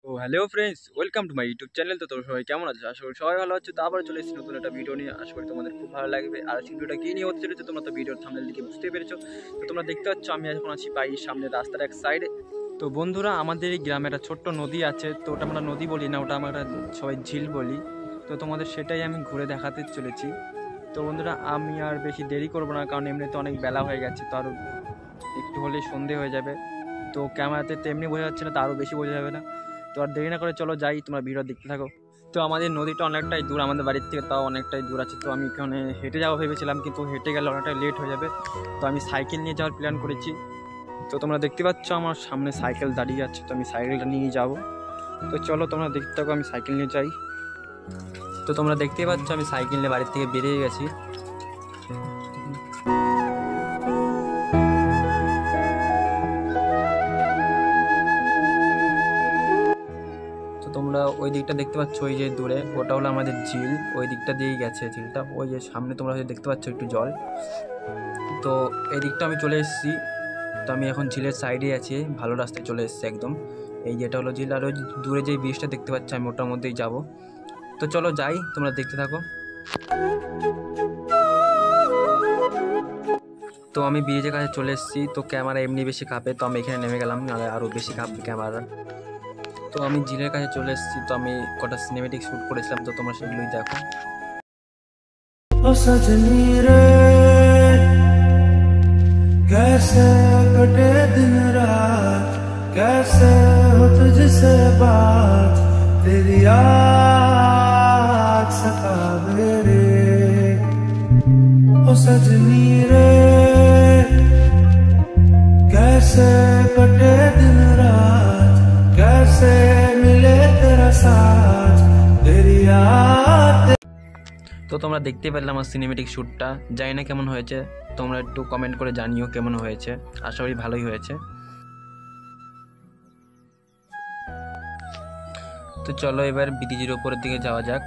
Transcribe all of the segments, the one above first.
তো hello friends, welcome to my YouTube channel. তো তোমরা সবাই কেমন আছো? আশা করি সবাই ভালো আছো। তো আবার চলে এসেছি নতুন একটা ভিডিও নিয়ে। আশা করি তোমাদের খুব ভালো লাগবে। আর ভিডিওটা কী নিয়ে হতে চলেছে তোমরা তো ভিডিওর থাম্বনেল দিকে বুঝতে পেরেছো। তো তোমরা দেখতে পাচ্ছ আমি এখন আছি বাড়ির সামনে রাস্তার এক সাইডে। তো বন্ধুরা, আমাদের এই গ্রামে একটা ছোট্ট নদী আছে। তো ওটা আমরা নদী বলি না, ওটা আমরা সবাই ঝিল বলি। তো তোমাদের সেটাই আমি ঘুরে দেখাতে চলেছি। তো বন্ধুরা, আমি আর বেশি দেরি করবো না, কারণ এমনিতে অনেক বেলা হয়ে গেছে। তো আরও একটু হলেই সন্ধে হয়ে যাবে। তো ক্যামেরাতে তেমনি বোঝা যাচ্ছে না, তো আরও বেশি বোঝা যাবে না। তো আর দেরি না করে চলো যাই, তোমরা ভিডিও দেখতে থাকো। তো আমাদের নদীটা অনেকটাই দূর আমাদের বাড়ির থেকে, তাও অনেকটাই দূর আছে। তো আমি এখানে হেঁটে যাবো ভেবেছিলাম, কিন্তু হেঁটে গেলে অনেকটা লেট হয়ে যাবে। তো আমি সাইকেল নিয়ে যাওয়ার প্ল্যান করেছি। তো তোমরা দেখতে পাচ্ছ আমার সামনে সাইকেল দাঁড়িয়ে আছে, তো আমি সাইকেলটা নিয়ে যাব। তো চলো তোমরা দেখতে থাকো, আমি সাইকেল নিয়ে যাই। তো তোমরা দেখতেই পাচ্ছ আমি সাইকেল নিয়ে বাড়ির থেকে বেরিয়ে গেছি। তো তোমরা ওই দিকটা দেখতে পাচ্ছ, ওই যে দূরে ওটা হলো আমাদের ঝিল। ওই দিকটা দিয়েই গেছে ঝিলটা। ওই যে সামনে তোমরা হয়তো দেখতে পাচ্ছ একটু জল। তো এই দিকটা আমি চলে এসেছি। তো আমি এখন ঝিলের সাইডে আছি, ভালো রাস্তায় চলে এসেছি একদম। এই যেটা হলো ঝিল, আর ওই দূরে যে ব্রিজটা দেখতে পাচ্ছ আমি ওটার মধ্যেই যাব। তো চলো যাই, তোমরা দেখতে থাকো। তো আমি ব্রিজের কাছে চলে এসেছি। তো ক্যামেরা এমনি বেশি কাঁপে, তো আমি এখানে নেমে গেলাম, নাহলে আরও বেশি কাঁপবে ক্যামেরা। তো আমি ঝিলের কাছে চলে এসেছি। তো আমি কটা সিনেমেটিক শ্যুট করেছিলাম, তো তোমরা সেগুলোই দেখো। ओ सजनी रे कैसे कटे दिन रात, कैसे हो तुझसे बात, तेरी याद सतावे रे। ओ सजनी रे कैसे कटे दिन रात, कैसे मिले तेरा साथ, तेरी याद। তো তোমরা দেখতে পেলে আমার সিনেমেটিক শ্যুটটা, জানি না কেমন হয়েছে, তোমরা একটু কমেন্ট করে জানিও কেমন হয়েছে। আশা করি ভালোই হয়েছে। তো চলো এবার ব্রিজের ওপরের দিকে যাওয়া যাক।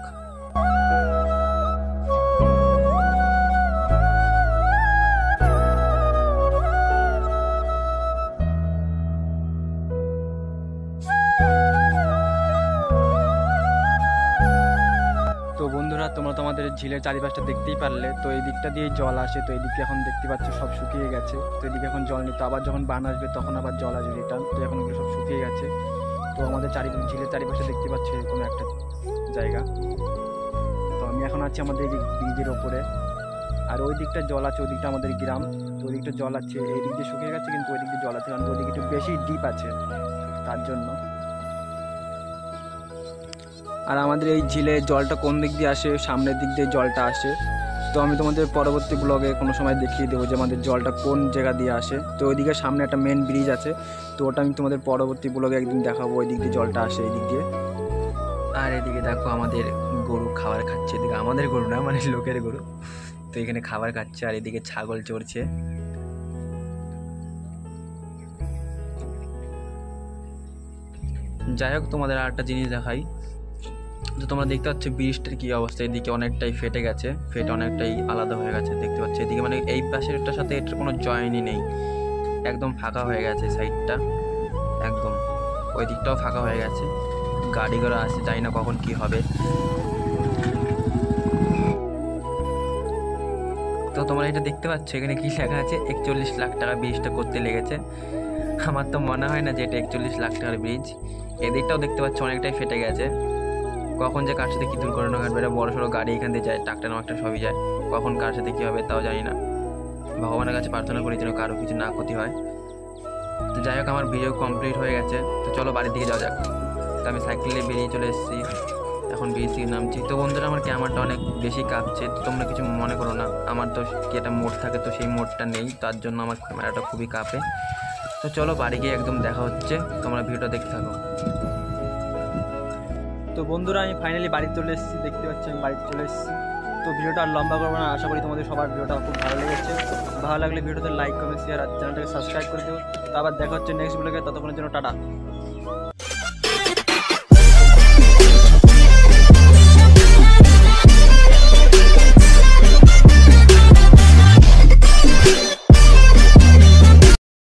তো বন্ধুরা, তোমরা তো আমাদের ঝিলের চারিপাশটা দেখতেই পারলে। তো এই দিকটা দিয়ে জল আসে, তো এই দিকে এখন দেখতে পাচ্ছ সব শুকিয়ে গেছে। তো এদিকে এখন জল নেই, তো আবার যখন বান আসবে তখন আবার জল আসবে রিটার্ন। তো এখন ওগুলো সব শুকিয়ে গেছে। তো আমাদের ঝিলের চারিপাশে দেখতে পাচ্ছ এরকম একটা জায়গা। তো আমি এখন আছি আমাদের এই যে ব্রিজের ওপরে। আর ওই দিকটা জল আছে, ওই দিকটা আমাদের গ্রাম। তো ওই দিকটা জল আছে, এই দিক দিয়ে শুকিয়ে গেছে, কিন্তু ওই দিক দিয়ে জল আছে, কারণ ওই দিকে একটু বেশি ডিপ আছে তার জন্য। আর আমাদের এই ঝিলে জলটা কোন দিক দিয়ে আসে, সামনের দিক দিয়ে জলটা আসে। তো আমি তোমাদের পরবর্তী ব্লগে কোনো সময় দেখিয়ে দেবো যে আমাদের জলটা কোন জায়গা দিয়ে আসে। তো ওইদিকে সামনে একটা মেন ব্রিজ আছে, তো ওটা আমি তোমাদের পরবর্তী ব্লগে একদিন দেখাবো, ওই দিক দিয়ে জলটা আসে এই দিক দিয়ে। আর এদিকে দেখো আমাদের গরু খাবার খাচ্ছে। এদিকে আমাদের গরু না, মানে লোকের গরু। তো এখানে খাবার খাচ্ছে, আর এদিকে ছাগল চড়ছে। যাই হোক, তোমাদের আর একটা জিনিস দেখাই। তো তোমরা দেখতে পাচ্ছ ব্রিজটার কি অবস্থা, এদিকে অনেকটাই ফেটে গেছে, ফেটে অনেকটাই আলাদা হয়ে গেছে দেখতে পাচ্ছ। এদিকে মানে এই পাশেরটার সাথে এটার কোনো জয়েনই নেই, একদম ফাঁকা হয়ে গেছে সাইডটা একদম। ওই দিকটাও ফাঁকা হয়ে গেছে, গাড়ি ঘোড়া আসে, জানি না কখন কি হবে। তো তোমরা এটা দেখতে পাচ্ছ, এখানে কি লেখা আছে, 41 লাখ টাকা ব্রিজটা করতে লেগেছে। আমার তো মনে হয় না যে এটা 41 লাখ টাকার ব্রিজ। এদিকটাও দেখতে পাচ্ছ অনেকটাই ফেটে গেছে। কখন যে কার সাথে কী দুর্ঘটনা ঘটবে, এটা বড় সড়ো গাড়ি এখান দিয়ে যায়, ট্রাক্টর মাক্টার সবই যায়, কখন কার সাথে কী হবে তাও জানি না। ভগবানের কাছে প্রার্থনা করি যেন কারো কিছু না ক্ষতি হয়। তো যাই হোক, আমার ভিডিও কমপ্লিট হয়ে গেছে। তো চলো বাড়ির দিকে যাওয়া যাক। তো আমি সাইকেলে বেরিয়ে চলে এসেছি, এখন ব্রিজ থেকে নামছি। তো বন্ধুরা, আমার ক্যামেরাটা অনেক বেশি কাঁপছে, তো তোমরা কিছু মনে করো না। আমার তো কি একটা মোড থাকে, তো সেই মোডটা নেই, তার জন্য আমার ক্যামেরাটা খুবই কাঁপে। তো চলো বাড়ি গিয়ে একদম দেখা হচ্ছে, তোমরা ভিডিওটা দেখতে থাকো। তো বন্ধুরা, আমি ফাইনালি বাড়ি চলে এসেছি, দেখতে পাচ্ছি আমি বাড়িতে চলে এসেছি। তো ভিডিওটা আর লম্বা করবো না, আশা করি তোমাদের সবার ভিডিওটা খুব ভালো লেগেছে। ভালো লাগলে ভিডিওতে লাইক কমেন্ট শেয়ার আর চ্যানেলটাকে সাবস্ক্রাইব করে দেবো। তো আবার দেখা হচ্ছে নেক্সট ব্লগে, ততক্ষণের জন্য টাটা।